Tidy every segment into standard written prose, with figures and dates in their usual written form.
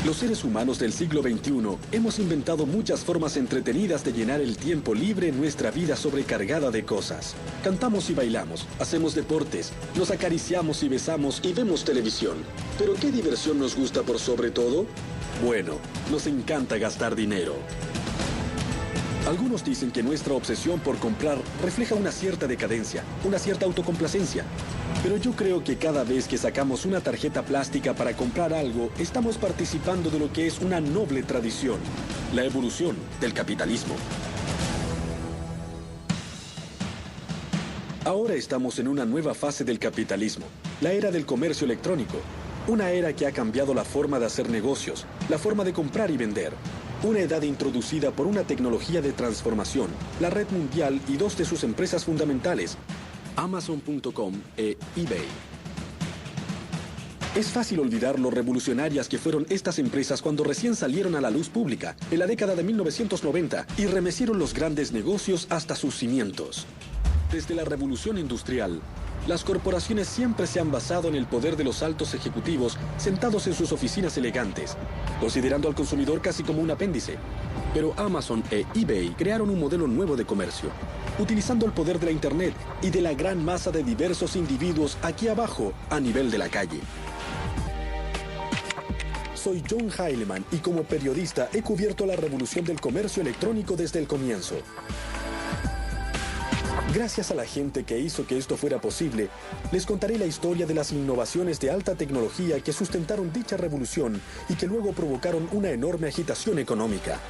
Los seres humanos del siglo XXI hemos inventado muchas formas entretenidas de llenar el tiempo libre en nuestra vida sobrecargada de cosas. Cantamos y bailamos, hacemos deportes, nos acariciamos y besamos y vemos televisión. ¿Pero qué diversión nos gusta por sobre todo? Bueno, nos encanta gastar dinero. Algunos dicen que nuestra obsesión por comprar refleja una cierta decadencia, una cierta autocomplacencia. Pero yo creo que cada vez que sacamos una tarjeta plástica para comprar algo, estamos participando de lo que es una noble tradición, la evolución del capitalismo. Ahora estamos en una nueva fase del capitalismo, la era del comercio electrónico. Una era que ha cambiado la forma de hacer negocios, la forma de comprar y vender. Una edad introducida por una tecnología de transformación, la red mundial y dos de sus empresas fundamentales, Amazon.com e eBay. Es fácil olvidar lo revolucionarias que fueron estas empresas cuando recién salieron a la luz pública, en la década de 1990, y remecieron los grandes negocios hasta sus cimientos. Desde la revolución industrial, las corporaciones siempre se han basado en el poder de los altos ejecutivos sentados en sus oficinas elegantes, considerando al consumidor casi como un apéndice. Pero Amazon e eBay crearon un modelo nuevo de comercio, utilizando el poder de la Internet y de la gran masa de diversos individuos aquí abajo, a nivel de la calle. Soy John Heilemann y como periodista he cubierto la revolución del comercio electrónico desde el comienzo. Gracias a la gente que hizo que esto fuera posible, les contaré la historia de las innovaciones de alta tecnología que sustentaron dicha revolución y que luego provocaron una enorme agitación económica.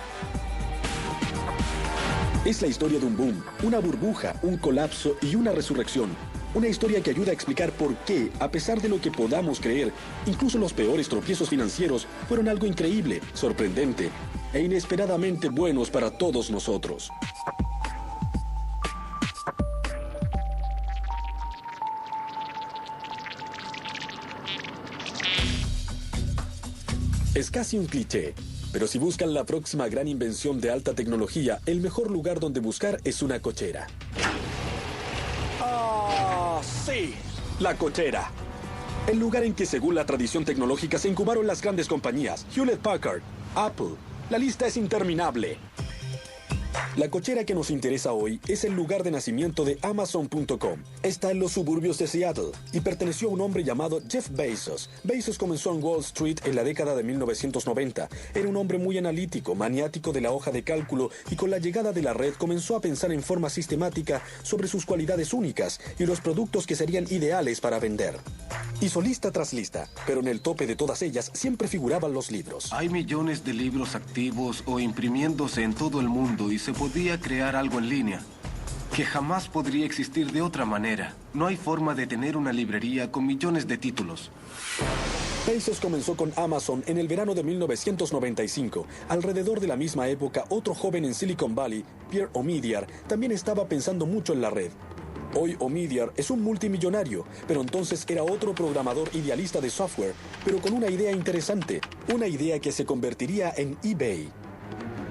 Es la historia de un boom, una burbuja, un colapso y una resurrección. Una historia que ayuda a explicar por qué, a pesar de lo que podamos creer, incluso los peores tropiezos financieros fueron algo increíble, sorprendente e inesperadamente buenos para todos nosotros. Es casi un cliché, pero si buscan la próxima gran invención de alta tecnología, el mejor lugar donde buscar es una cochera. ¡Ah, sí! La cochera. El lugar en que, según la tradición tecnológica, se incubaron las grandes compañías, Hewlett Packard, Apple. La lista es interminable. La cochera que nos interesa hoy es el lugar de nacimiento de Amazon.com. Está en los suburbios de Seattle y perteneció a un hombre llamado Jeff Bezos. Bezos comenzó en Wall Street en la década de 1990. Era un hombre muy analítico, maniático de la hoja de cálculo y con la llegada de la red comenzó a pensar en forma sistemática sobre sus cualidades únicas y los productos que serían ideales para vender. Hizo lista tras lista, pero en el tope de todas ellas siempre figuraban los libros. Hay millones de libros activos o imprimiéndose en todo el mundo y se podía crear algo en línea que jamás podría existir de otra manera. No hay forma de tener una librería con millones de títulos. Bezos comenzó con Amazon en el verano de 1995. Alrededor de la misma época, otro joven en Silicon Valley, Pierre Omidyar, también estaba pensando mucho en la red. Hoy Omidyar es un multimillonario, pero entonces era otro programador idealista de software, pero con una idea interesante, una idea que se convertiría en eBay.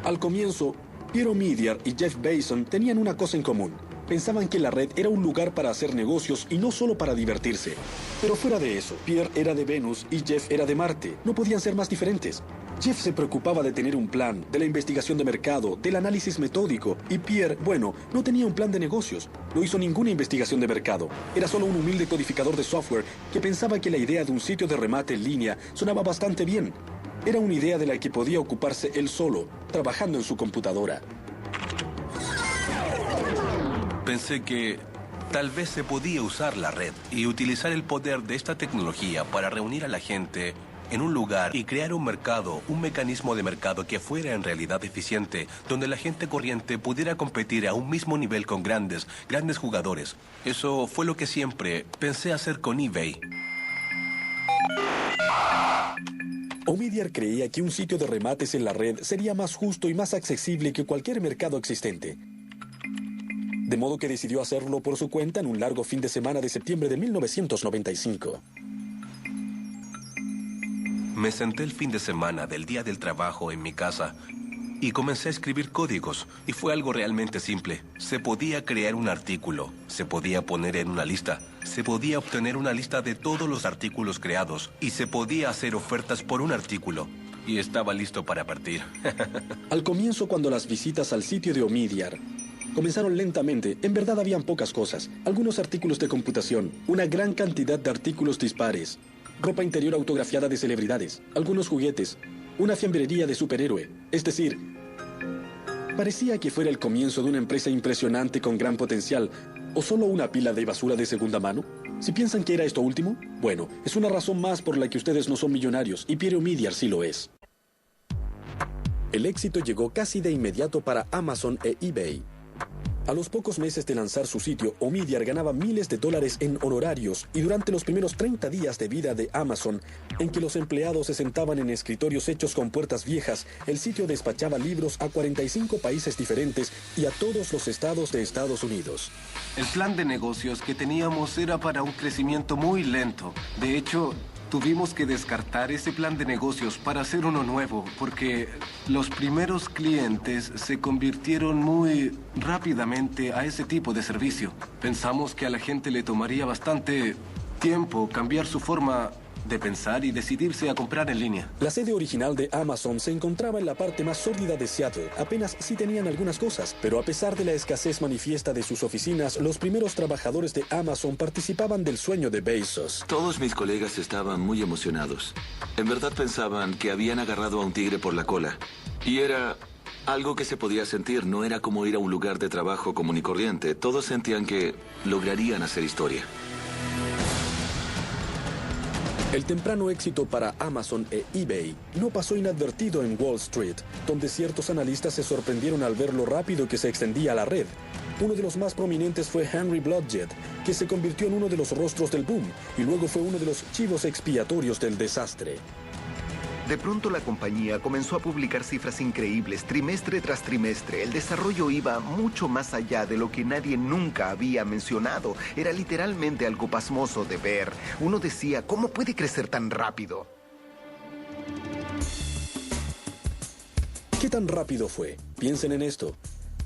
Al comienzo, Pierre Omidyar y Jeff Bezos tenían una cosa en común. Pensaban que la red era un lugar para hacer negocios y no solo para divertirse. Pero fuera de eso, Pierre era de Venus y Jeff era de Marte. No podían ser más diferentes. Jeff se preocupaba de tener un plan, de la investigación de mercado, del análisis metódico. Y Pierre, bueno, no tenía un plan de negocios. No hizo ninguna investigación de mercado. Era solo un humilde codificador de software que pensaba que la idea de un sitio de remate en línea sonaba bastante bien. Era una idea de la que podía ocuparse él solo, trabajando en su computadora. Pensé que tal vez se podía usar la red y utilizar el poder de esta tecnología para reunir a la gente en un lugar y crear un mercado, un mecanismo de mercado que fuera en realidad eficiente, donde la gente corriente pudiera competir a un mismo nivel con grandes jugadores. Eso fue lo que siempre pensé hacer con eBay. Omidyar creía que un sitio de remates en la red sería más justo y más accesible que cualquier mercado existente. De modo que decidió hacerlo por su cuenta en un largo fin de semana de septiembre de 1995. Me senté el fin de semana del día del trabajo en mi casa y comencé a escribir códigos. Y fue algo realmente simple. Se podía crear un artículo, se podía poner en una lista, se podía obtener una lista de todos los artículos creados y se podía hacer ofertas por un artículo. y estaba listo para partir. Al comienzo, cuando las visitas al sitio de Omidyar comenzaron lentamente, en verdad habían pocas cosas. Algunos artículos de computación, una gran cantidad de artículos dispares, ropa interior autografiada de celebridades, algunos juguetes, una fiambrería de superhéroe. Es decir, parecía que fuera el comienzo de una empresa impresionante con gran potencial, o solo una pila de basura de segunda mano. Si piensan que era esto último, bueno, es una razón más por la que ustedes no son millonarios, y Pierre Omidyar sí lo es. El éxito llegó casi de inmediato para Amazon e eBay. A los pocos meses de lanzar su sitio, Omidyar ganaba miles de dólares en honorarios, y durante los primeros 30 días de vida de Amazon, en que los empleados se sentaban en escritorios hechos con puertas viejas, el sitio despachaba libros a 45 países diferentes y a todos los estados de Estados Unidos. El plan de negocios que teníamos era para un crecimiento muy lento. De hecho, tuvimos que descartar ese plan de negocios para hacer uno nuevo, porque los primeros clientes se convirtieron muy rápidamente a ese tipo de servicio. Pensamos que a la gente le tomaría bastante tiempo cambiar su forma de pensar y decidirse a comprar en línea. La sede original de Amazon se encontraba en la parte más sórdida de Seattle. Apenas sí tenían algunas cosas, pero a pesar de la escasez manifiesta de sus oficinas, los primeros trabajadores de Amazon participaban del sueño de Bezos. Todos mis colegas estaban muy emocionados. En verdad pensaban que habían agarrado a un tigre por la cola. Y era algo que se podía sentir, no era como ir a un lugar de trabajo común y corriente. Todos sentían que lograrían hacer historia. El temprano éxito para Amazon e eBay no pasó inadvertido en Wall Street, donde ciertos analistas se sorprendieron al ver lo rápido que se extendía la red. Uno de los más prominentes fue Henry Blodgett, que se convirtió en uno de los rostros del boom y luego fue uno de los chivos expiatorios del desastre. De pronto la compañía comenzó a publicar cifras increíbles trimestre tras trimestre. El desarrollo iba mucho más allá de lo que nadie nunca había mencionado. Era literalmente algo pasmoso de ver. Uno decía, ¿cómo puede crecer tan rápido? ¿Qué tan rápido fue? Piensen en esto.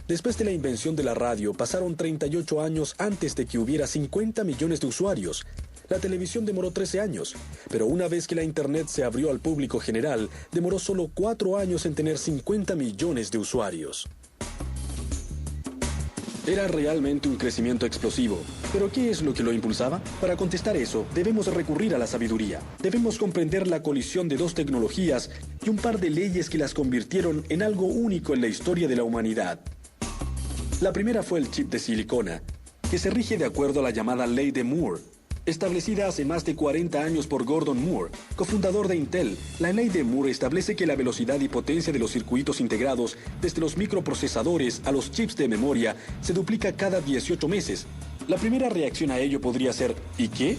Después de la invención de la radio, pasaron 38 años antes de que hubiera 50 millones de usuarios. La televisión demoró 13 años, pero una vez que la Internet se abrió al público general, demoró solo 4 años en tener 50 millones de usuarios. Era realmente un crecimiento explosivo. ¿Pero qué es lo que lo impulsaba? Para contestar eso, debemos recurrir a la sabiduría. Debemos comprender la colisión de dos tecnologías y un par de leyes que las convirtieron en algo único en la historia de la humanidad. La primera fue el chip de silicona, que se rige de acuerdo a la llamada Ley de Moore. Establecida hace más de 40 años por Gordon Moore, cofundador de Intel, la ley de Moore establece que la velocidad y potencia de los circuitos integrados, desde los microprocesadores a los chips de memoria, se duplica cada 18 meses. La primera reacción a ello podría ser, ¿y qué?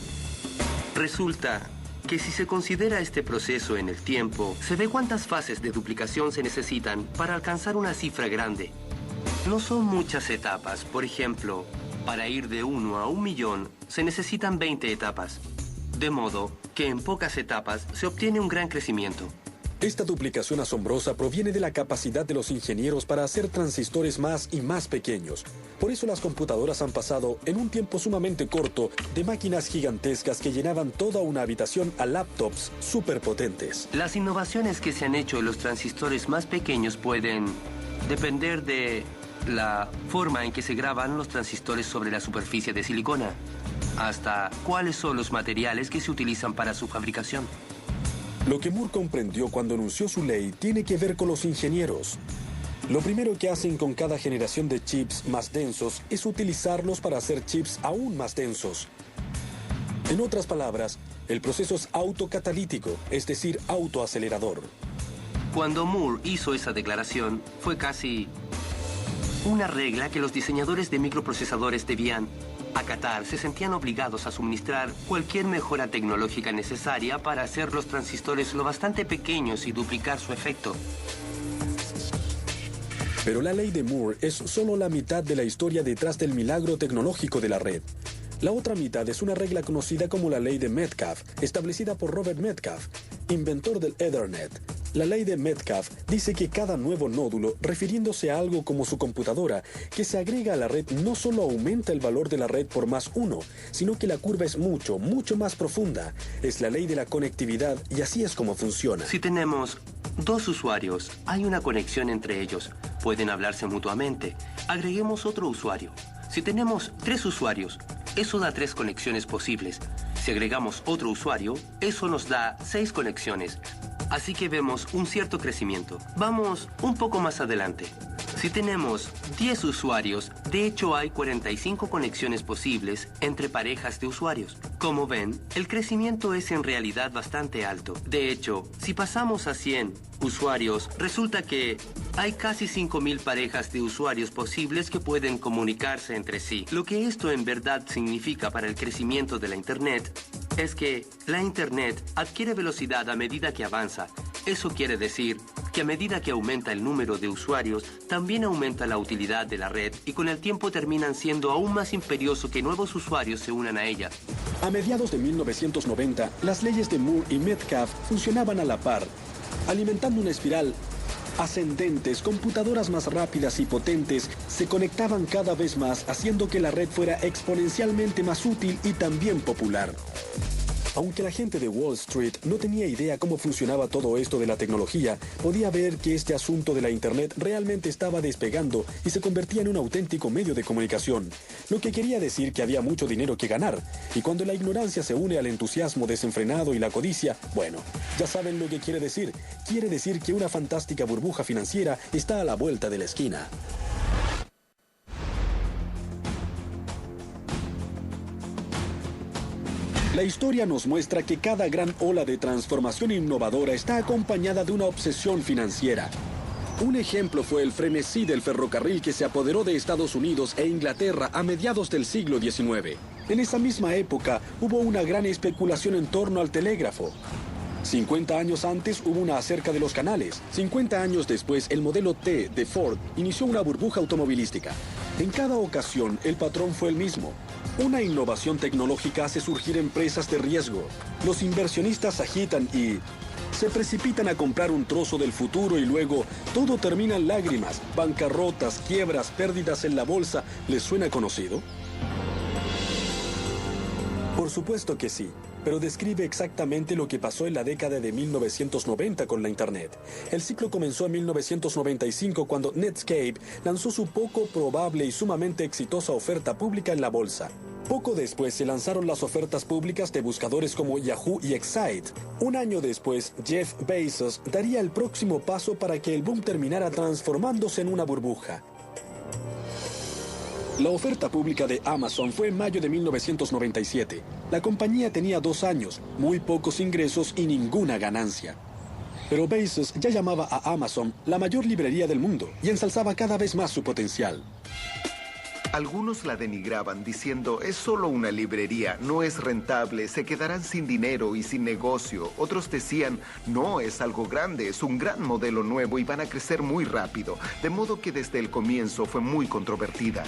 Resulta que si se considera este proceso en el tiempo, se ve cuántas fases de duplicación se necesitan para alcanzar una cifra grande. No son muchas etapas, por ejemplo, para ir de 1 a 1 millón se necesitan 20 etapas, de modo que en pocas etapas se obtiene un gran crecimiento. Esta duplicación asombrosa proviene de la capacidad de los ingenieros para hacer transistores más y más pequeños. Por eso las computadoras han pasado, en un tiempo sumamente corto, de máquinas gigantescas que llenaban toda una habitación a laptops superpotentes. Las innovaciones que se han hecho en los transistores más pequeños pueden depender de la forma en que se graban los transistores sobre la superficie de silicona, hasta cuáles son los materiales que se utilizan para su fabricación. Lo que Moore comprendió cuando anunció su ley tiene que ver con los ingenieros. Lo primero que hacen con cada generación de chips más densos es utilizarlos para hacer chips aún más densos. En otras palabras, el proceso es autocatalítico, es decir, autoacelerador. Cuando Moore hizo esa declaración, fue casi una regla que los diseñadores de microprocesadores debían acatar. Se sentían obligados a suministrar cualquier mejora tecnológica necesaria para hacer los transistores lo bastante pequeños y duplicar su efecto. Pero la ley de Moore es solo la mitad de la historia detrás del milagro tecnológico de la red. La otra mitad es una regla conocida como la ley de Metcalfe, establecida por Robert Metcalfe, inventor del Ethernet. La ley de Metcalfe dice que cada nuevo nódulo, refiriéndose a algo como su computadora, que se agrega a la red no solo aumenta el valor de la red por +1, sino que la curva es mucho más profunda. Es la ley de la conectividad y así es como funciona. Si tenemos 2 usuarios, hay una conexión entre ellos. Pueden hablarse mutuamente. Agreguemos otro usuario. Si tenemos 3 usuarios, eso da 3 conexiones posibles. Si agregamos otro usuario, eso nos da 6 conexiones. Así que vemos un cierto crecimiento. Vamos un poco más adelante. Si tenemos 10 usuarios, de hecho hay 45 conexiones posibles entre parejas de usuarios. Como ven, el crecimiento es en realidad bastante alto. De hecho, si pasamos a 100 usuarios, resulta que hay casi 5.000 parejas de usuarios posibles que pueden comunicarse entre sí. Lo que esto en verdad significa para el crecimiento de la Internet es que la Internet adquiere velocidad a medida que avanza. Eso quiere decir que a medida que aumenta el número de usuarios, también aumenta la utilidad de la red y con el tiempo terminan siendo aún más imperioso que nuevos usuarios se unan a ella. A mediados de 1990, las leyes de Moore y Metcalfe funcionaban a la par, alimentando una espiral ascendentes. Computadoras más rápidas y potentes se conectaban cada vez más, haciendo que la red fuera exponencialmente más útil y también popular. Aunque la gente de Wall Street no tenía idea cómo funcionaba todo esto de la tecnología, podía ver que este asunto de la Internet realmente estaba despegando y se convertía en un auténtico medio de comunicación, lo que quería decir que había mucho dinero que ganar. Y cuando la ignorancia se une al entusiasmo desenfrenado y la codicia, bueno, ya saben lo que quiere decir. Quiere decir que una fantástica burbuja financiera está a la vuelta de la esquina. La historia nos muestra que cada gran ola de transformación innovadora está acompañada de una obsesión financiera. Un ejemplo fue el frenesí del ferrocarril que se apoderó de Estados Unidos e Inglaterra a mediados del siglo XIX. En esa misma época hubo una gran especulación en torno al telégrafo. 50 años antes hubo una acerca de los canales. 50 años después, el modelo T de Ford inició una burbuja automovilística. En cada ocasión, el patrón fue el mismo. Una innovación tecnológica hace surgir empresas de riesgo. Los inversionistas agitan y se precipitan a comprar un trozo del futuro y luego todo termina en lágrimas, bancarrotas, quiebras, pérdidas en la bolsa. ¿Les suena conocido? Por supuesto que sí, pero describe exactamente lo que pasó en la década de 1990 con la Internet. El ciclo comenzó en 1995 cuando Netscape lanzó su poco probable y sumamente exitosa oferta pública en la bolsa. Poco después se lanzaron las ofertas públicas de buscadores como Yahoo y Excite. Un año después, Jeff Bezos daría el próximo paso para que el boom terminara transformándose en una burbuja. La oferta pública de Amazon fue en mayo de 1997. La compañía tenía 2 años, muy pocos ingresos y ninguna ganancia. Pero Bezos ya llamaba a Amazon la mayor librería del mundo y ensalzaba cada vez más su potencial. Algunos la denigraban diciendo, es solo una librería, no es rentable, se quedarán sin dinero y sin negocio. Otros decían, no, es algo grande, es un gran modelo nuevo y van a crecer muy rápido. De modo que desde el comienzo fue muy controvertida.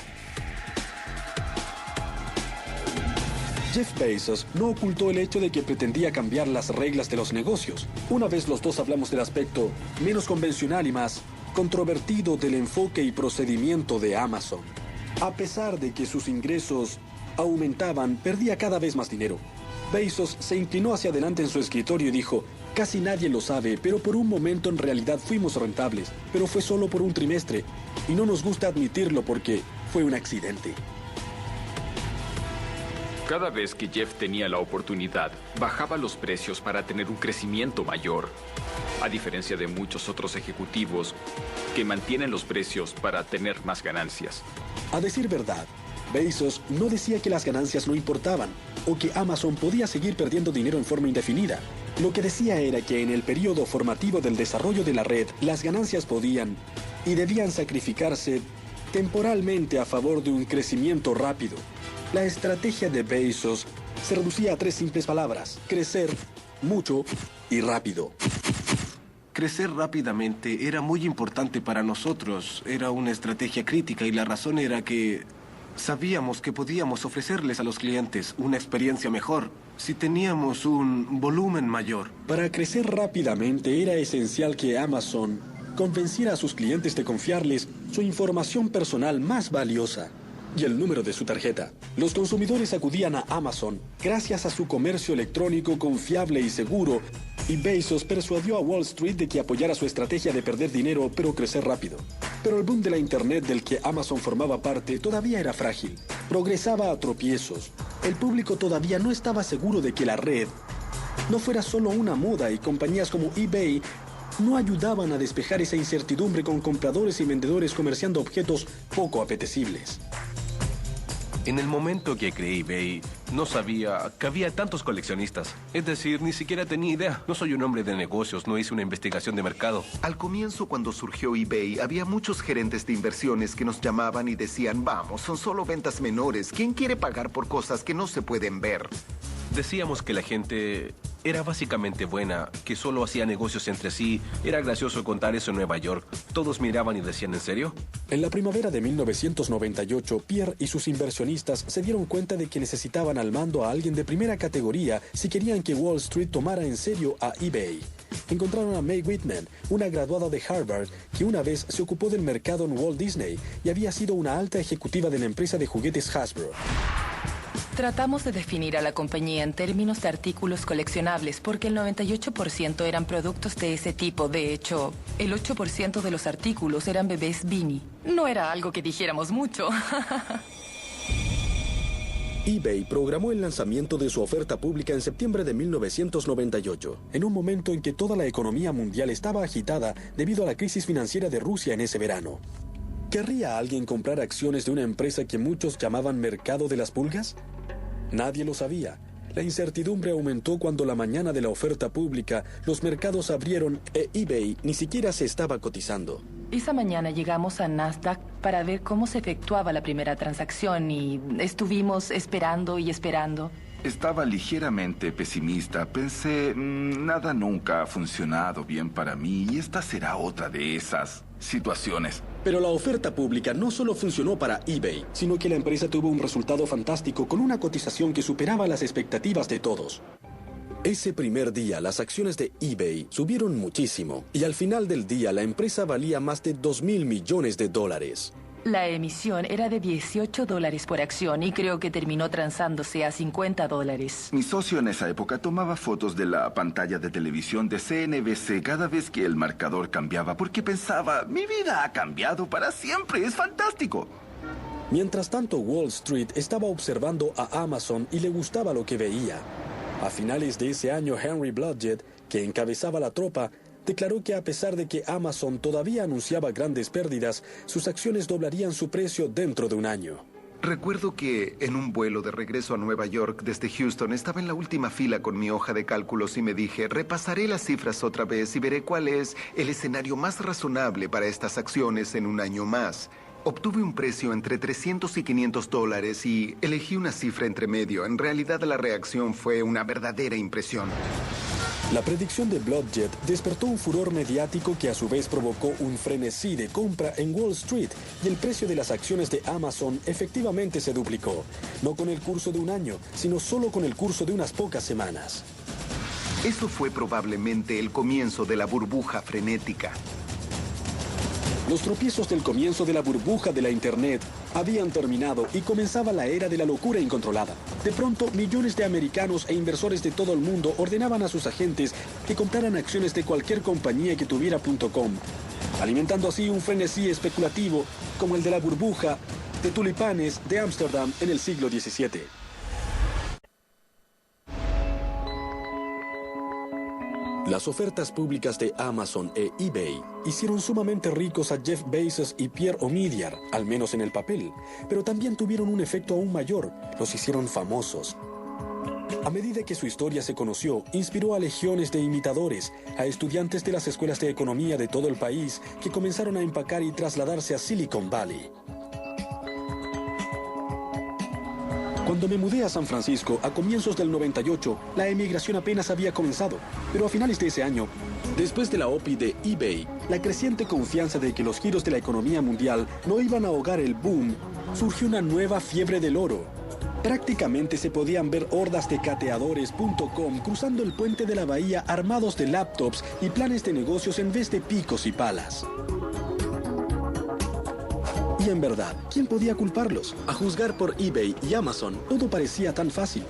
Jeff Bezos no ocultó el hecho de que pretendía cambiar las reglas de los negocios. Una vez los dos hablamos del aspecto menos convencional y más controvertido del enfoque y procedimiento de Amazon. A pesar de que sus ingresos aumentaban, perdía cada vez más dinero. Bezos se inclinó hacia adelante en su escritorio y dijo, casi nadie lo sabe, pero por un momento en realidad fuimos rentables, pero fue solo por un trimestre, y no nos gusta admitirlo porque fue un accidente. Cada vez que Jeff tenía la oportunidad, bajaba los precios para tener un crecimiento mayor, a diferencia de muchos otros ejecutivos que mantienen los precios para tener más ganancias. A decir verdad, Bezos no decía que las ganancias no importaban o que Amazon podía seguir perdiendo dinero en forma indefinida. Lo que decía era que en el periodo formativo del desarrollo de la red, las ganancias podían y debían sacrificarse temporalmente a favor de un crecimiento rápido. La estrategia de Bezos se reducía a 3 simples palabras: crecer, mucho y rápido. Crecer rápidamente era muy importante para nosotros. Era una estrategia crítica y la razón era que sabíamos que podíamos ofrecerles a los clientes una experiencia mejor si teníamos un volumen mayor. Para crecer rápidamente era esencial que Amazon convenciera a sus clientes de confiarles su información personal más valiosa y el número de su tarjeta. Los consumidores acudían a Amazon gracias a su comercio electrónico confiable y seguro Y Bezos persuadió a Wall Street de que apoyara su estrategia de perder dinero pero crecer rápido. Pero el boom de la Internet del que Amazon formaba parte todavía era frágil. Progresaba a tropiezos. El público todavía no estaba seguro de que la red no fuera solo una moda, y compañías como eBay no ayudaban a despejar esa incertidumbre con compradores y vendedores comerciando objetos poco apetecibles. En el momento que creé eBay, no sabía que había tantos coleccionistas. Es decir, ni siquiera tenía idea. No soy un hombre de negocios, no hice una investigación de mercado. Al comienzo, cuando surgió eBay, había muchos gerentes de inversiones que nos llamaban y decían, vamos, son solo ventas menores. ¿Quién quiere pagar por cosas que no se pueden ver? Decíamos que la gente era básicamente buena, que solo hacía negocios entre sí. Era gracioso contar eso en Nueva York. Todos miraban y decían, ¿en serio? En la primavera de 1998, Pierre y sus inversionistas se dieron cuenta de que necesitaban al mando a alguien de primera categoría si querían que Wall Street tomara en serio a eBay. Encontraron a Mae Whitman, una graduada de Harvard que una vez se ocupó del mercado en Walt Disney y había sido una alta ejecutiva de la empresa de juguetes Hasbro. Tratamos de definir a la compañía en términos de artículos coleccionables porque el 98% eran productos de ese tipo. De hecho, el 8% de los artículos eran bebés Beanie. No era algo que dijéramos mucho. eBay programó el lanzamiento de su oferta pública en septiembre de 1998, en un momento en que toda la economía mundial estaba agitada debido a la crisis financiera de Rusia en ese verano. ¿Querría alguien comprar acciones de una empresa que muchos llamaban mercado de las pulgas? Nadie lo sabía. La incertidumbre aumentó cuando la mañana de la oferta pública los mercados abrieron e eBay ni siquiera se estaba cotizando. Esa mañana llegamos a Nasdaq para ver cómo se efectuaba la primera transacción y estuvimos esperando y esperando. Estaba ligeramente pesimista. Pensé, nada nunca ha funcionado bien para mí y esta será otra de esas situaciones. Pero la oferta pública no solo funcionó para eBay, sino que la empresa tuvo un resultado fantástico con una cotización que superaba las expectativas de todos. Ese primer día las acciones de eBay subieron muchísimo y al final del día la empresa valía más de $2.000 millones. La emisión era de $18 por acción y creo que terminó transándose a $50. Mi socio en esa época tomaba fotos de la pantalla de televisión de CNBC cada vez que el marcador cambiaba porque pensaba, mi vida ha cambiado para siempre, es fantástico. Mientras tanto, Wall Street estaba observando a Amazon y le gustaba lo que veía. A finales de ese año, Henry Blodgett, que encabezaba la tropa, declaró que a pesar de que Amazon todavía anunciaba grandes pérdidas, sus acciones doblarían su precio dentro de un año. Recuerdo que en un vuelo de regreso a Nueva York desde Houston estaba en la última fila con mi hoja de cálculos y me dije, repasaré las cifras otra vez y veré cuál es el escenario más razonable para estas acciones en un año más. Obtuve un precio entre $300 y $500 y elegí una cifra entre medio. En realidad la reacción fue una verdadera impresión. La predicción de Blodgett despertó un furor mediático que a su vez provocó un frenesí de compra en Wall Street y el precio de las acciones de Amazon efectivamente se duplicó, no con el curso de un año, sino solo con el curso de unas pocas semanas. Eso fue probablemente el comienzo de la burbuja frenética. Los tropiezos del comienzo de la burbuja de la Internet habían terminado y comenzaba la era de la locura incontrolada. De pronto, millones de americanos e inversores de todo el mundo ordenaban a sus agentes que compraran acciones de cualquier compañía que tuviera .com, alimentando así un frenesí especulativo como el de la burbuja de tulipanes de Ámsterdam en el siglo XVII. Las ofertas públicas de Amazon e eBay hicieron sumamente ricos a Jeff Bezos y Pierre Omidyar, al menos en el papel, pero también tuvieron un efecto aún mayor, los hicieron famosos. A medida que su historia se conoció, inspiró a legiones de imitadores, a estudiantes de las escuelas de economía de todo el país que comenzaron a empacar y trasladarse a Silicon Valley. Cuando me mudé a San Francisco a comienzos del 98, la emigración apenas había comenzado. Pero a finales de ese año, después de la OPI de eBay, la creciente confianza de que los giros de la economía mundial no iban a ahogar el boom, surgió una nueva fiebre del oro. Prácticamente se podían ver hordas de cateadores.com cruzando el puente de la bahía armados de laptops y planes de negocios en vez de picos y palas. Y en verdad, ¿quién podía culparlos? A juzgar por eBay y Amazon, todo parecía tan fácil.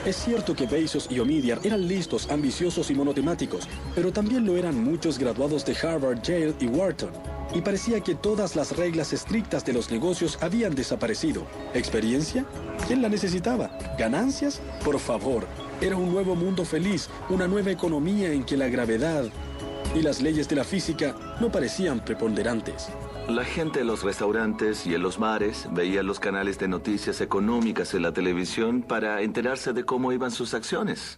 Es cierto que Bezos y Omidyar eran listos, ambiciosos y monotemáticos, pero también lo eran muchos graduados de Harvard, Yale y Wharton. Y parecía que todas las reglas estrictas de los negocios habían desaparecido. ¿Experiencia? ¿Quién la necesitaba? ¿Ganancias? Por favor. Era un nuevo mundo feliz, una nueva economía en que la gravedad y las leyes de la física no parecían preponderantes. La gente en los restaurantes y en los bares veía los canales de noticias económicas en la televisión para enterarse de cómo iban sus acciones.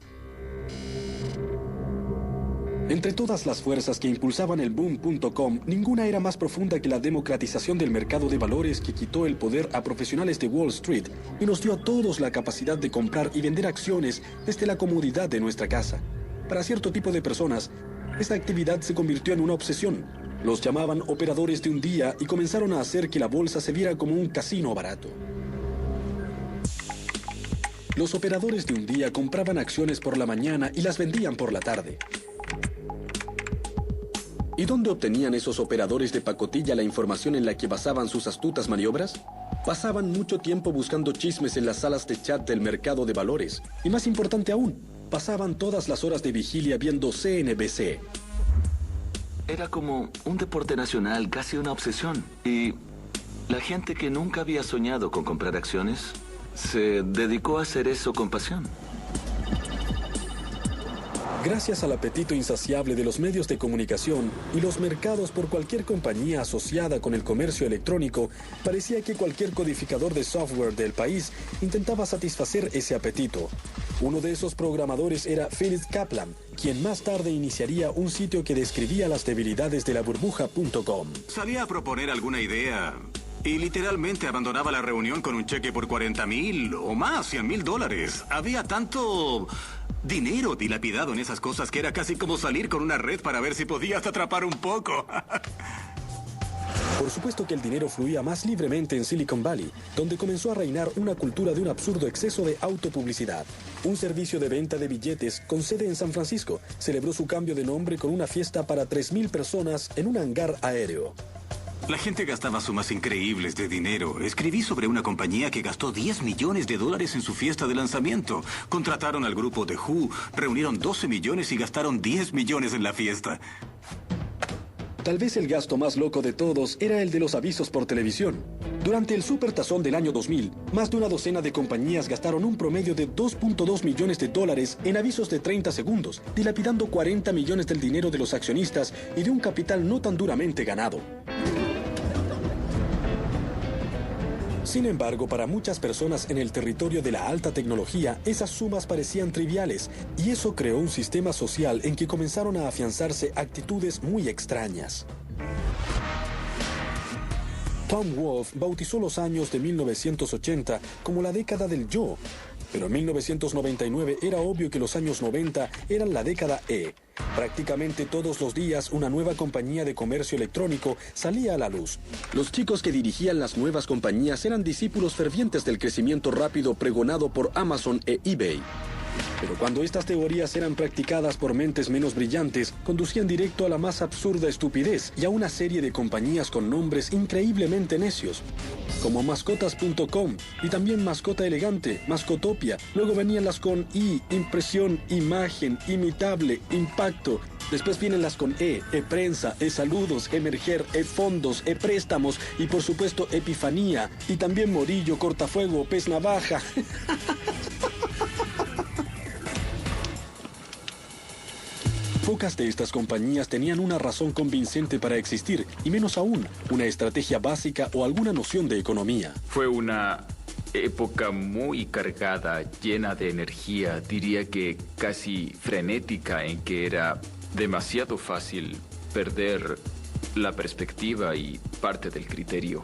Entre todas las fuerzas que impulsaban el boom.com, ninguna era más profunda que la democratización del mercado de valores que quitó el poder a profesionales de Wall Street y nos dio a todos la capacidad de comprar y vender acciones desde la comodidad de nuestra casa. Para cierto tipo de personas, esta actividad se convirtió en una obsesión. Los llamaban operadores de un día y comenzaron a hacer que la bolsa se viera como un casino barato. Los operadores de un día compraban acciones por la mañana y las vendían por la tarde. ¿Y dónde obtenían esos operadores de pacotilla la información en la que basaban sus astutas maniobras? Pasaban mucho tiempo buscando chismes en las salas de chat del mercado de valores. Y más importante aún, pasaban todas las horas de vigilia viendo CNBC. Era como un deporte nacional, casi una obsesión. Y la gente que nunca había soñado con comprar acciones se dedicó a hacer eso con pasión. Gracias al apetito insaciable de los medios de comunicación y los mercados por cualquier compañía asociada con el comercio electrónico, parecía que cualquier codificador de software del país intentaba satisfacer ese apetito. Uno de esos programadores era Philip Kaplan, quien más tarde iniciaría un sitio que describía las debilidades de la burbuja.com. Salía a proponer alguna idea y literalmente abandonaba la reunión con un cheque por 40,000 o más, $100,000. Había tanto dinero dilapidado en esas cosas que era casi como salir con una red para ver si podías atrapar un poco. Por supuesto que el dinero fluía más libremente en Silicon Valley, donde comenzó a reinar una cultura de un absurdo exceso de autopublicidad. Un servicio de venta de billetes con sede en San Francisco celebró su cambio de nombre con una fiesta para 3,000 personas en un hangar aéreo. La gente gastaba sumas increíbles de dinero. Escribí sobre una compañía que gastó $10 millones en su fiesta de lanzamiento. Contrataron al grupo The Who, reunieron 12 millones y gastaron 10 millones en la fiesta. Tal vez el gasto más loco de todos era el de los avisos por televisión. Durante el Supertazón del año 2000, más de una docena de compañías gastaron un promedio de $2.2 millones en avisos de 30 segundos, dilapidando 40 millones del dinero de los accionistas y de un capital no tan duramente ganado. Sin embargo, para muchas personas en el territorio de la alta tecnología, esas sumas parecían triviales, y eso creó un sistema social en que comenzaron a afianzarse actitudes muy extrañas. Tom Wolfe bautizó los años de 1980 como la década del yo, pero en 1999 era obvio que los años 90 eran la década E. Prácticamente todos los días una nueva compañía de comercio electrónico salía a la luz. Los chicos que dirigían las nuevas compañías eran discípulos fervientes del crecimiento rápido pregonado por Amazon e eBay. Pero cuando estas teorías eran practicadas por mentes menos brillantes, conducían directo a la más absurda estupidez y a una serie de compañías con nombres increíblemente necios, como Mascotas.com y también Mascota Elegante, Mascotopia. Luego venían las con I, impresión, imagen, imitable, impacto. Después vienen las con E-prensa, E-saludos, emerger, E-fondos, E-préstamos y por supuesto Epifanía. Y también Morillo, Cortafuego, Pez Navaja. Pocas de estas compañías tenían una razón convincente para existir, y menos aún, una estrategia básica o alguna noción de economía. Fue una época muy cargada, llena de energía, diría que casi frenética, en que era demasiado fácil perder la perspectiva y parte del criterio.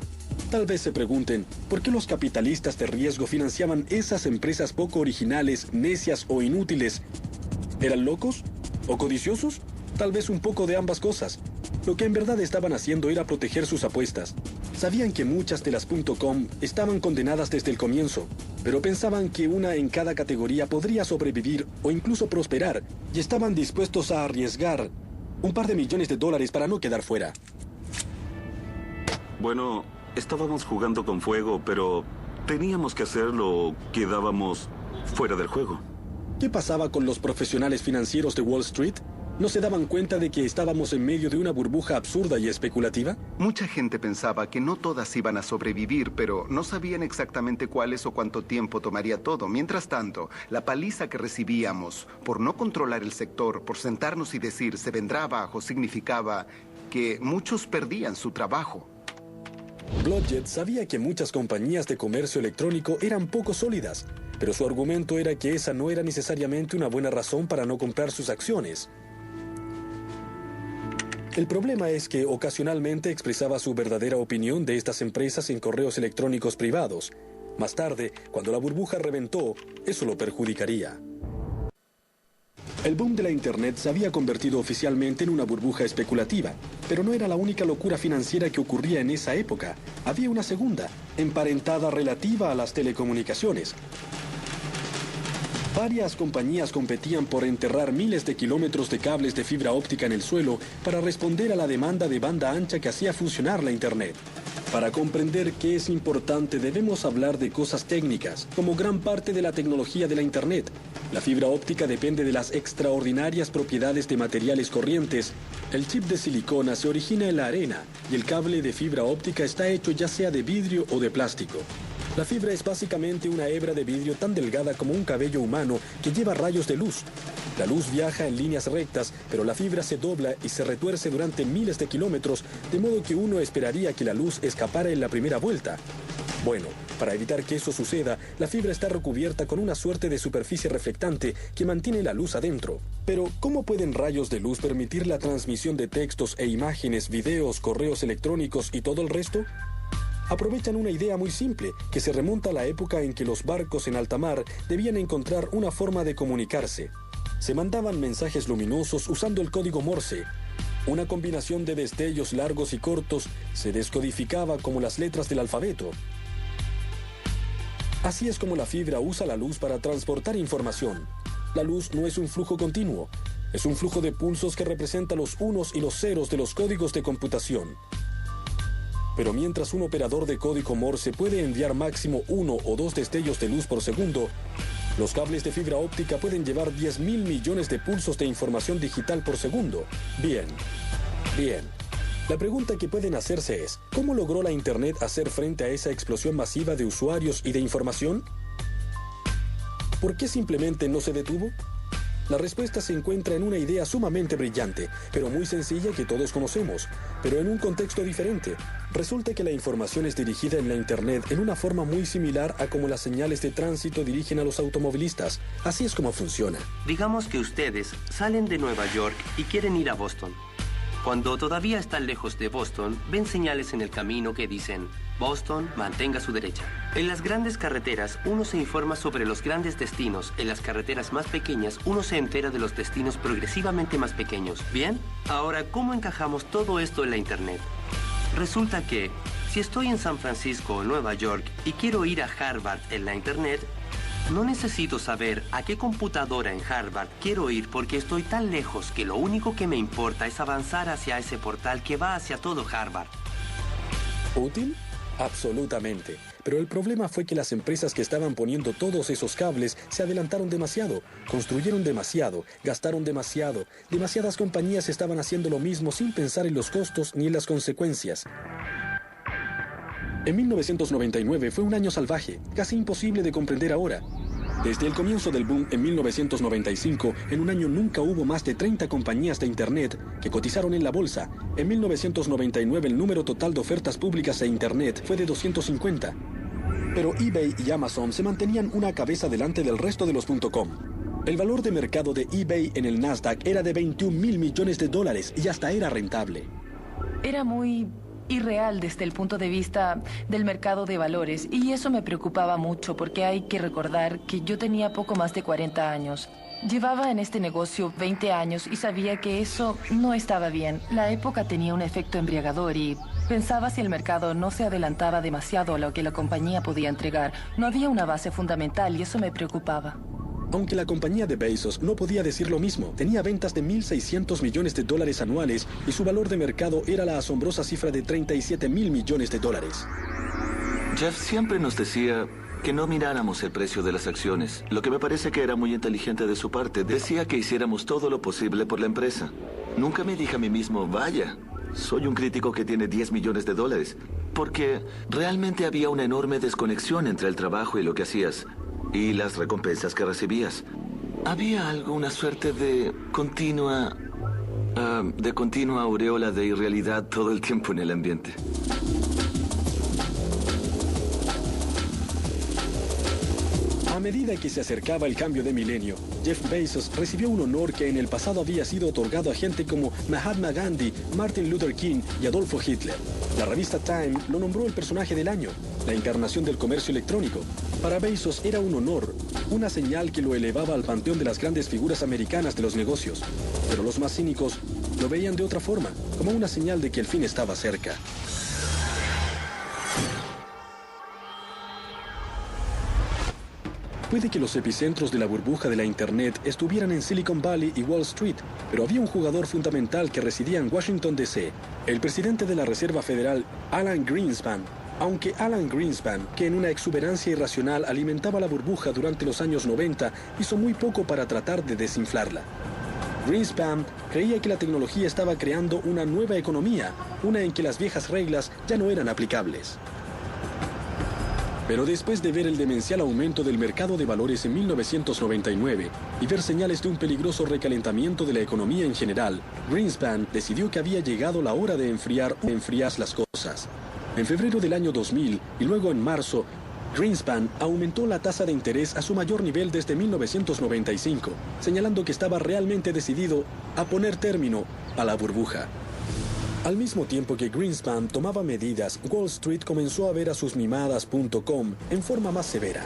Tal vez se pregunten, ¿por qué los capitalistas de riesgo financiaban esas empresas poco originales, necias o inútiles? ¿Eran locos? ¿O codiciosos? Tal vez un poco de ambas cosas. Lo que en verdad estaban haciendo era proteger sus apuestas. Sabían que muchas de las .com estaban condenadas desde el comienzo, pero pensaban que una en cada categoría podría sobrevivir o incluso prosperar, y estaban dispuestos a arriesgar un par de millones de dólares para no quedar fuera. Bueno, estábamos jugando con fuego, pero teníamos que hacerlo o quedábamos fuera del juego. ¿Qué pasaba con los profesionales financieros de Wall Street? ¿No se daban cuenta de que estábamos en medio de una burbuja absurda y especulativa? Mucha gente pensaba que no todas iban a sobrevivir, pero no sabían exactamente cuáles o cuánto tiempo tomaría todo. Mientras tanto, la paliza que recibíamos por no controlar el sector, por sentarnos y decir se vendrá abajo, significaba que muchos perdían su trabajo. Blodgett sabía que muchas compañías de comercio electrónico eran poco sólidas, pero su argumento era que esa no era necesariamente una buena razón para no comprar sus acciones. El problema es que ocasionalmente expresaba su verdadera opinión de estas empresas en correos electrónicos privados. Más tarde, cuando la burbuja reventó, eso lo perjudicaría. El boom de la Internet se había convertido oficialmente en una burbuja especulativa, pero no era la única locura financiera que ocurría en esa época. Había una segunda, emparentada relativa a las telecomunicaciones. Varias compañías competían por enterrar miles de kilómetros de cables de fibra óptica en el suelo para responder a la demanda de banda ancha que hacía funcionar la Internet. Para comprender qué es importante debemos hablar de cosas técnicas, como gran parte de la tecnología de la Internet. La fibra óptica depende de las extraordinarias propiedades de materiales corrientes. El chip de silicona se origina en la arena y el cable de fibra óptica está hecho ya sea de vidrio o de plástico. La fibra es básicamente una hebra de vidrio tan delgada como un cabello humano que lleva rayos de luz. La luz viaja en líneas rectas, pero la fibra se dobla y se retuerce durante miles de kilómetros, de modo que uno esperaría que la luz escapara en la primera vuelta. Bueno, para evitar que eso suceda, la fibra está recubierta con una suerte de superficie reflectante que mantiene la luz adentro. Pero, ¿cómo pueden rayos de luz permitir la transmisión de textos e imágenes, videos, correos electrónicos y todo el resto? Aprovechan una idea muy simple, que se remonta a la época en que los barcos en alta mar debían encontrar una forma de comunicarse. Se mandaban mensajes luminosos usando el código Morse. Una combinación de destellos largos y cortos se descodificaba como las letras del alfabeto. Así es como la fibra usa la luz para transportar información. La luz no es un flujo continuo, es un flujo de pulsos que representa los unos y los ceros de los códigos de computación. Pero mientras un operador de código Morse puede enviar máximo 1 o 2 destellos de luz por segundo, los cables de fibra óptica pueden llevar 10.000 millones de pulsos de información digital por segundo. Bien. La pregunta que pueden hacerse es, ¿cómo logró la Internet hacer frente a esa explosión masiva de usuarios y de información? ¿Por qué simplemente no se detuvo? La respuesta se encuentra en una idea sumamente brillante, pero muy sencilla que todos conocemos, pero en un contexto diferente. Resulta que la información es dirigida en la Internet en una forma muy similar a como las señales de tránsito dirigen a los automovilistas. Así es como funciona. Digamos que ustedes salen de Nueva York y quieren ir a Boston. Cuando todavía están lejos de Boston, ven señales en el camino que dicen: Boston, mantenga su derecha. En las grandes carreteras, uno se informa sobre los grandes destinos. En las carreteras más pequeñas, uno se entera de los destinos progresivamente más pequeños. ¿Bien? Ahora, ¿cómo encajamos todo esto en la Internet? Resulta que, si estoy en San Francisco o Nueva York y quiero ir a Harvard en la Internet, no necesito saber a qué computadora en Harvard quiero ir porque estoy tan lejos que lo único que me importa es avanzar hacia ese portal que va hacia todo Harvard. ¿Útil? Absolutamente. Pero el problema fue que las empresas que estaban poniendo todos esos cables se adelantaron demasiado, construyeron demasiado, gastaron demasiado. Demasiadas compañías estaban haciendo lo mismo sin pensar en los costos ni en las consecuencias. En 1999 fue un año salvaje, casi imposible de comprender ahora. Desde el comienzo del boom en 1995, en un año nunca hubo más de 30 compañías de Internet que cotizaron en la bolsa. En 1999 el número total de ofertas públicas de Internet fue de 250. Pero eBay y Amazon se mantenían una cabeza delante del resto de los .com. El valor de mercado de eBay en el Nasdaq era de $21.000 millones y hasta era rentable. Era muy irreal desde el punto de vista del mercado de valores, y eso me preocupaba mucho porque hay que recordar que yo tenía poco más de 40 años. Llevaba en este negocio 20 años y sabía que eso no estaba bien. La época tenía un efecto embriagador y pensaba si el mercado no se adelantaba demasiado a lo que la compañía podía entregar. No había una base fundamental y eso me preocupaba. Aunque la compañía de Bezos no podía decir lo mismo, tenía ventas de $1.600 millones anuales y su valor de mercado era la asombrosa cifra de $37.000 millones. Jeff siempre nos decía que no miráramos el precio de las acciones, lo que me parece que era muy inteligente de su parte. Decía que hiciéramos todo lo posible por la empresa. Nunca me dije a mí mismo, vaya, soy un crítico que tiene 10 millones de dólares, porque realmente había una enorme desconexión entre el trabajo y lo que hacías, y las recompensas que recibías. Había algo, una suerte de continua aureola de irrealidad todo el tiempo en el ambiente. A medida que se acercaba el cambio de milenio, Jeff Bezos recibió un honor que en el pasado había sido otorgado a gente como Mahatma Gandhi, Martin Luther King y Adolfo Hitler. La revista Time lo nombró el personaje del año, la encarnación del comercio electrónico. Para Bezos era un honor, una señal que lo elevaba al panteón de las grandes figuras americanas de los negocios. Pero los más cínicos lo veían de otra forma, como una señal de que el fin estaba cerca. Puede que los epicentros de la burbuja de la Internet estuvieran en Silicon Valley y Wall Street, pero había un jugador fundamental que residía en Washington, D.C., el presidente de la Reserva Federal, Alan Greenspan. Aunque Alan Greenspan, que en una exuberancia irracional alimentaba la burbuja durante los años 90, hizo muy poco para tratar de desinflarla. Greenspan creía que la tecnología estaba creando una nueva economía, una en que las viejas reglas ya no eran aplicables. Pero después de ver el demencial aumento del mercado de valores en 1999 y ver señales de un peligroso recalentamiento de la economía en general, Greenspan decidió que había llegado la hora de enfriar las cosas. En febrero del año 2000 y luego en marzo, Greenspan aumentó la tasa de interés a su mayor nivel desde 1995, señalando que estaba realmente decidido a poner término a la burbuja. Al mismo tiempo que Greenspan tomaba medidas, Wall Street comenzó a ver a sus mimadas.com en forma más severa.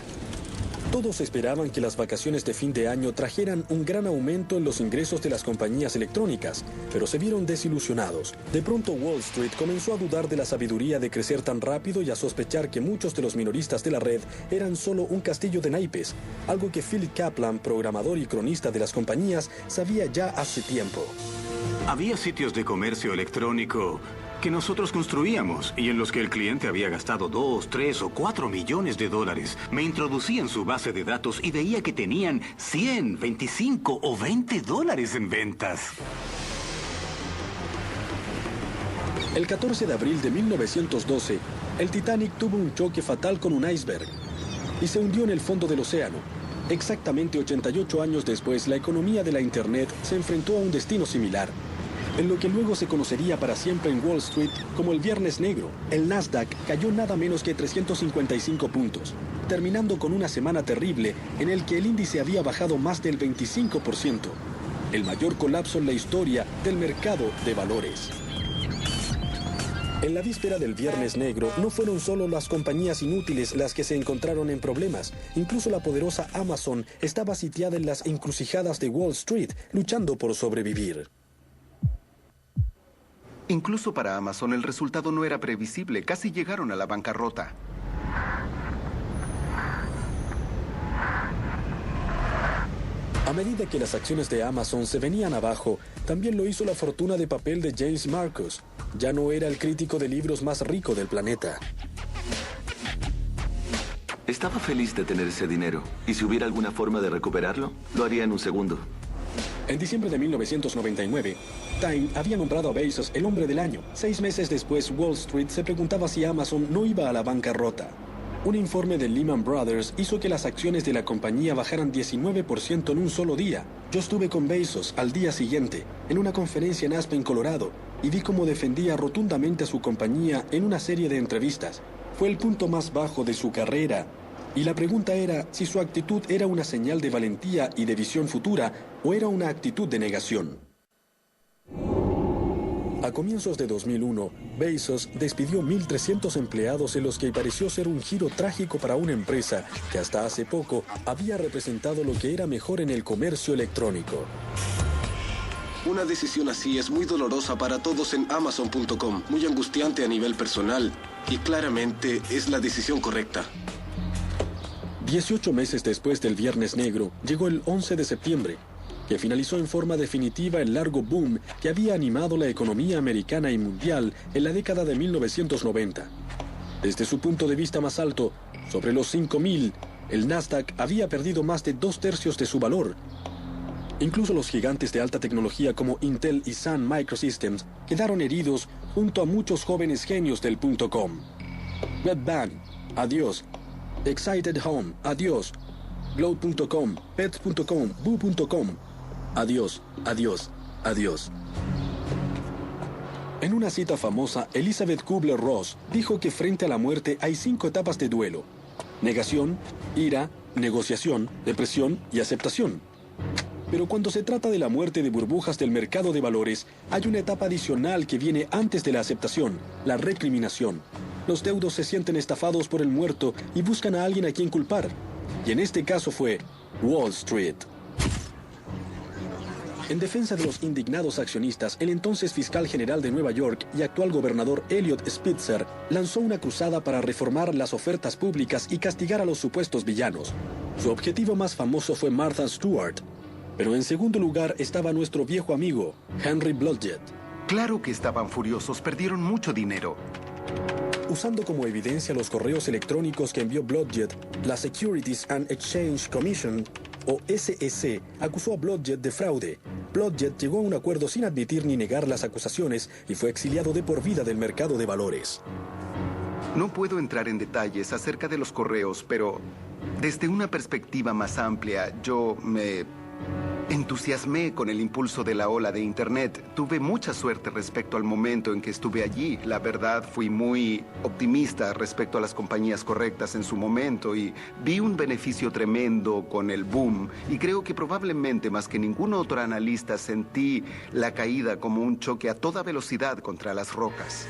Todos esperaban que las vacaciones de fin de año trajeran un gran aumento en los ingresos de las compañías electrónicas, pero se vieron desilusionados. De pronto Wall Street comenzó a dudar de la sabiduría de crecer tan rápido y a sospechar que muchos de los minoristas de la red eran solo un castillo de naipes, algo que Philip Kaplan, programador y cronista de las compañías, sabía ya hace tiempo. Había sitios de comercio electrónico que nosotros construíamos y en los que el cliente había gastado 2, 3 o 4 millones de dólares. Me introducí en su base de datos y veía que tenían 100, 25 o 20 dólares en ventas. El 14 de abril de 1912, el Titanic tuvo un choque fatal con un iceberg y se hundió en el fondo del océano. Exactamente 88 años después, la economía de la Internet se enfrentó a un destino similar. En lo que luego se conocería para siempre en Wall Street como el Viernes Negro, el Nasdaq cayó nada menos que 355 puntos, terminando con una semana terrible en el que el índice había bajado más del 25%, el mayor colapso en la historia del mercado de valores. En la víspera del Viernes Negro, no fueron solo las compañías inútiles las que se encontraron en problemas. Incluso la poderosa Amazon estaba sitiada en las encrucijadas de Wall Street, luchando por sobrevivir. Incluso para Amazon el resultado no era previsible. Casi llegaron a la bancarrota. A medida que las acciones de Amazon se venían abajo, también lo hizo la fortuna de papel de James Marcus. Ya no era el crítico de libros más rico del planeta. Estaba feliz de tener ese dinero, y si hubiera alguna forma de recuperarlo, lo haría en un segundo. En diciembre de 1999, Time había nombrado a Bezos el hombre del año. 6 meses después, Wall Street se preguntaba si Amazon no iba a la bancarrota. Un informe de Lehman Brothers hizo que las acciones de la compañía bajaran 19% en un solo día. Yo estuve con Bezos al día siguiente, en una conferencia en Aspen, Colorado, y vi cómo defendía rotundamente a su compañía en una serie de entrevistas. Fue el punto más bajo de su carrera. Y la pregunta era si su actitud era una señal de valentía y de visión futura o era una actitud de negación. A comienzos de 2001, Bezos despidió 1.300 empleados en los que pareció ser un giro trágico para una empresa que hasta hace poco había representado lo que era mejor en el comercio electrónico. Una decisión así es muy dolorosa para todos en Amazon.com, muy angustiante a nivel personal y claramente es la decisión correcta. 18 meses después del Viernes Negro, llegó el 11 de septiembre, que finalizó en forma definitiva el largo boom que había animado la economía americana y mundial en la década de 1990. Desde su punto de vista más alto, sobre los 5.000, el Nasdaq había perdido más de 2/3 de su valor. Incluso los gigantes de alta tecnología como Intel y Sun Microsystems quedaron heridos junto a muchos jóvenes genios del .com. Webvan, adiós. Excited Home, adiós. Glow.com, Pets.com, Boo.com, adiós, adiós, adiós. En una cita famosa, Elizabeth Kubler-Ross dijo que frente a la muerte hay 5 etapas de duelo: negación, ira, negociación, depresión y aceptación. Pero cuando se trata de la muerte de burbujas del mercado de valores, hay una etapa adicional que viene antes de la aceptación: la recriminación. Los deudos se sienten estafados por el muerto y buscan a alguien a quien culpar. Y en este caso fue Wall Street. En defensa de los indignados accionistas, el entonces fiscal general de Nueva York y actual gobernador Eliot Spitzer lanzó una cruzada para reformar las ofertas públicas y castigar a los supuestos villanos. Su objetivo más famoso fue Martha Stewart, pero en segundo lugar estaba nuestro viejo amigo, Henry Blodgett. Claro que estaban furiosos, perdieron mucho dinero. Usando como evidencia los correos electrónicos que envió Blodgett, la Securities and Exchange Commission, o SEC, acusó a Blodgett de fraude. Blodgett llegó a un acuerdo sin admitir ni negar las acusaciones y fue exiliado de por vida del mercado de valores. No puedo entrar en detalles acerca de los correos, pero desde una perspectiva más amplia, yo me entusiasmé con el impulso de la ola de Internet. Tuve mucha suerte respecto al momento en que estuve allí. La verdad, fui muy optimista respecto a las compañías correctas en su momento y vi un beneficio tremendo con el boom. Y creo que probablemente más que ningún otro analista sentí la caída como un choque a toda velocidad contra las rocas.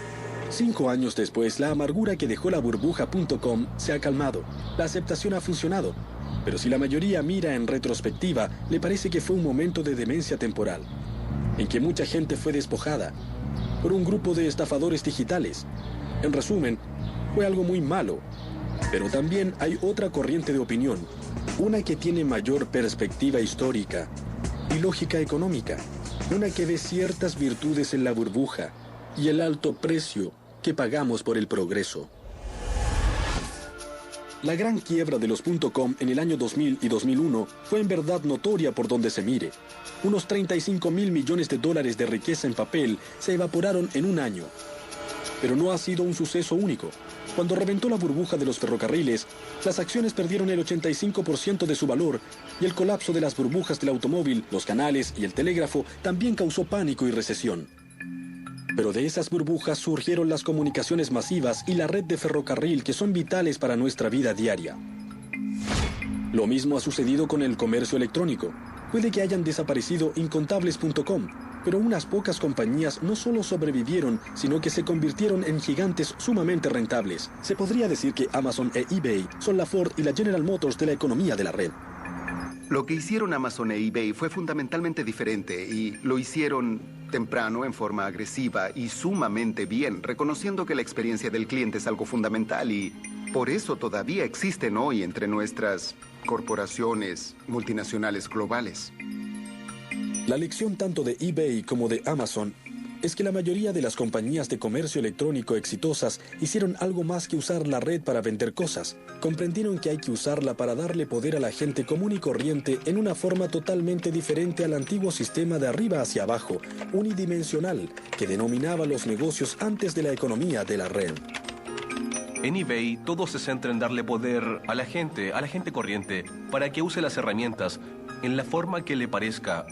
5 años después, la amargura que dejó la burbuja.com se ha calmado. La aceptación ha funcionado. Pero si la mayoría mira en retrospectiva, le parece que fue un momento de demencia temporal, en que mucha gente fue despojada por un grupo de estafadores digitales. En resumen, fue algo muy malo. Pero también hay otra corriente de opinión, una que tiene mayor perspectiva histórica y lógica económica, una que ve ciertas virtudes en la burbuja y el alto precio que pagamos por el progreso. La gran quiebra de los .com en el año 2000 y 2001 fue en verdad notoria por donde se mire. Unos 35.000 millones de dólares de riqueza en papel se evaporaron en un año. Pero no ha sido un suceso único. Cuando reventó la burbuja de los ferrocarriles, las acciones perdieron el 85% de su valor y el colapso de las burbujas del automóvil, los canales y el telégrafo también causó pánico y recesión. Pero de esas burbujas surgieron las comunicaciones masivas y la red de ferrocarril que son vitales para nuestra vida diaria. Lo mismo ha sucedido con el comercio electrónico. Puede que hayan desaparecido incontables.com, pero unas pocas compañías no solo sobrevivieron, sino que se convirtieron en gigantes sumamente rentables. Se podría decir que Amazon e eBay son la Ford y la General Motors de la economía de la red. Lo que hicieron Amazon e eBay fue fundamentalmente diferente y lo hicieron temprano, en forma agresiva y sumamente bien, reconociendo que la experiencia del cliente es algo fundamental y por eso todavía existen hoy entre nuestras corporaciones multinacionales globales. La lección tanto de eBay como de Amazon es que la mayoría de las compañías de comercio electrónico exitosas hicieron algo más que usar la red para vender cosas. Comprendieron que hay que usarla para darle poder a la gente común y corriente en una forma totalmente diferente al antiguo sistema de arriba hacia abajo, unidimensional, que denominaba los negocios antes de la economía de la red. En eBay, todo se centra en darle poder a la gente corriente, para que use las herramientas en la forma que le parezca.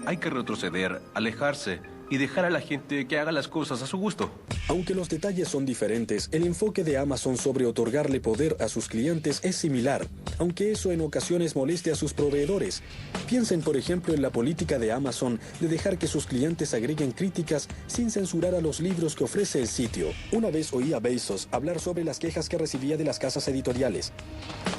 Hay que retroceder, alejarse y dejar a la gente que haga las cosas a su gusto. Aunque los detalles son diferentes, el enfoque de Amazon sobre otorgarle poder a sus clientes es similar, aunque eso en ocasiones moleste a sus proveedores. Piensen, por ejemplo, en la política de Amazon de dejar que sus clientes agreguen críticas sin censurar a los libros que ofrece el sitio. Una vez oí a Bezos hablar sobre las quejas que recibía de las casas editoriales.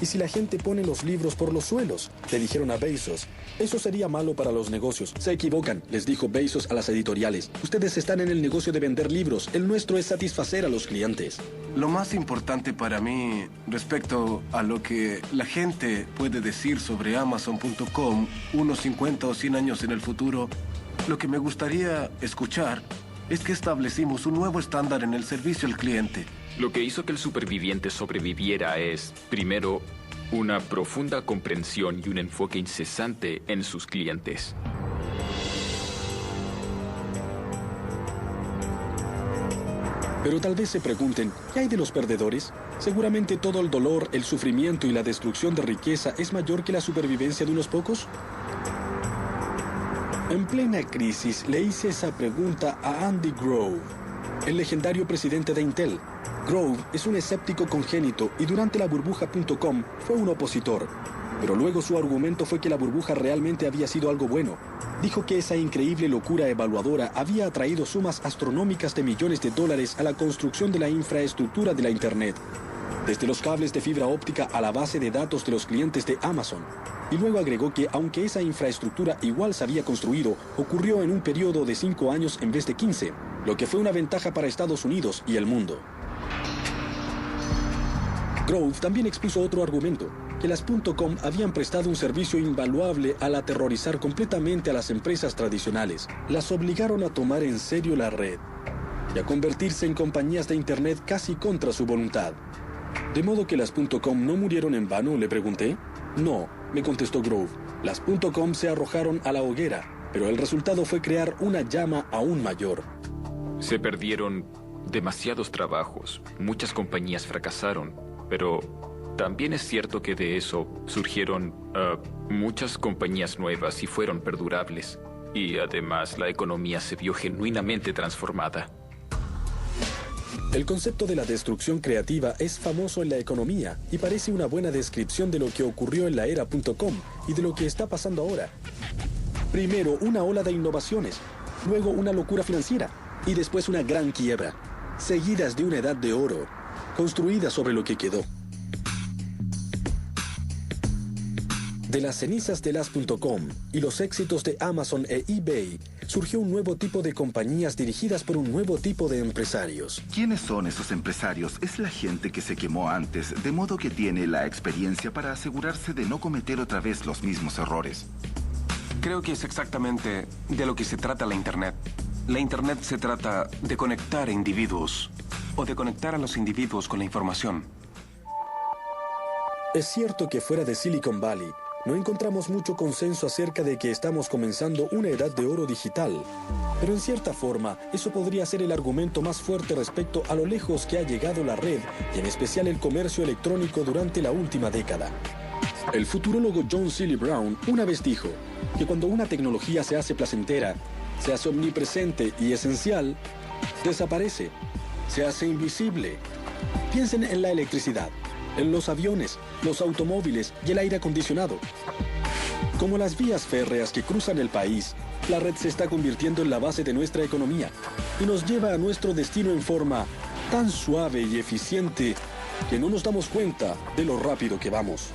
¿Y si la gente pone los libros por los suelos?, le dijeron a Bezos. Eso sería malo para los negocios. Se equivocan, les dijo Bezos a las editoriales. Ustedes están en el negocio de vender libros. El nuestro es satisfacer a los clientes. Lo más importante para mí respecto a lo que la gente puede decir sobre Amazon.com unos 50 o 100 años en el futuro, lo que me gustaría escuchar es que establecimos un nuevo estándar en el servicio al cliente. Lo que hizo que el superviviente sobreviviera es, primero, una profunda comprensión y un enfoque incesante en sus clientes. Pero tal vez se pregunten, ¿qué hay de los perdedores? Seguramente todo el dolor, el sufrimiento y la destrucción de riqueza es mayor que la supervivencia de unos pocos. En plena crisis le hice esa pregunta a Andy Grove, el legendario presidente de Intel. Grove es un escéptico congénito y durante la burbuja.com fue un opositor. Pero luego su argumento fue que la burbuja realmente había sido algo bueno. Dijo que esa increíble locura evaluadora había atraído sumas astronómicas de millones de dólares a la construcción de la infraestructura de la Internet, desde los cables de fibra óptica a la base de datos de los clientes de Amazon. Y luego agregó que aunque esa infraestructura igual se había construido, ocurrió en un periodo de 5 años en vez de 15, lo que fue una ventaja para Estados Unidos y el mundo. Grove también expuso otro argumento, que las .com habían prestado un servicio invaluable al aterrorizar completamente a las empresas tradicionales. Las obligaron a tomar en serio la red y a convertirse en compañías de Internet casi contra su voluntad. ¿De modo que las .com no murieron en vano?, le pregunté. No, me contestó Grove. Las .com se arrojaron a la hoguera, pero el resultado fue crear una llama aún mayor. Se perdieron demasiados trabajos, muchas compañías fracasaron, pero también es cierto que de eso surgieron muchas compañías nuevas y fueron perdurables. Y además la economía se vio genuinamente transformada. El concepto de la destrucción creativa es famoso en la economía y parece una buena descripción de lo que ocurrió en la era .com y de lo que está pasando ahora. Primero, una ola de innovaciones, luego una locura financiera y después una gran quiebra, seguidas de una edad de oro, construida sobre lo que quedó. De las cenizas de las .com y los éxitos de Amazon e eBay, surgió un nuevo tipo de compañías dirigidas por un nuevo tipo de empresarios. ¿Quiénes son esos empresarios? Es la gente que se quemó antes, de modo que tiene la experiencia para asegurarse de no cometer otra vez los mismos errores. Creo que es exactamente de lo que se trata la Internet. La Internet se trata de conectar a individuos, o de conectar a los individuos con la información. Es cierto que fuera de Silicon Valley, no encontramos mucho consenso acerca de que estamos comenzando una edad de oro digital. Pero en cierta forma, eso podría ser el argumento más fuerte respecto a lo lejos que ha llegado la red, y en especial el comercio electrónico durante la última década. El futurólogo John Seely Brown una vez dijo que cuando una tecnología se hace placentera, se hace omnipresente y esencial, desaparece, se hace invisible. Piensen en la electricidad, en los aviones, los automóviles y el aire acondicionado. Como las vías férreas que cruzan el país, la red se está convirtiendo en la base de nuestra economía y nos lleva a nuestro destino en forma tan suave y eficiente que no nos damos cuenta de lo rápido que vamos.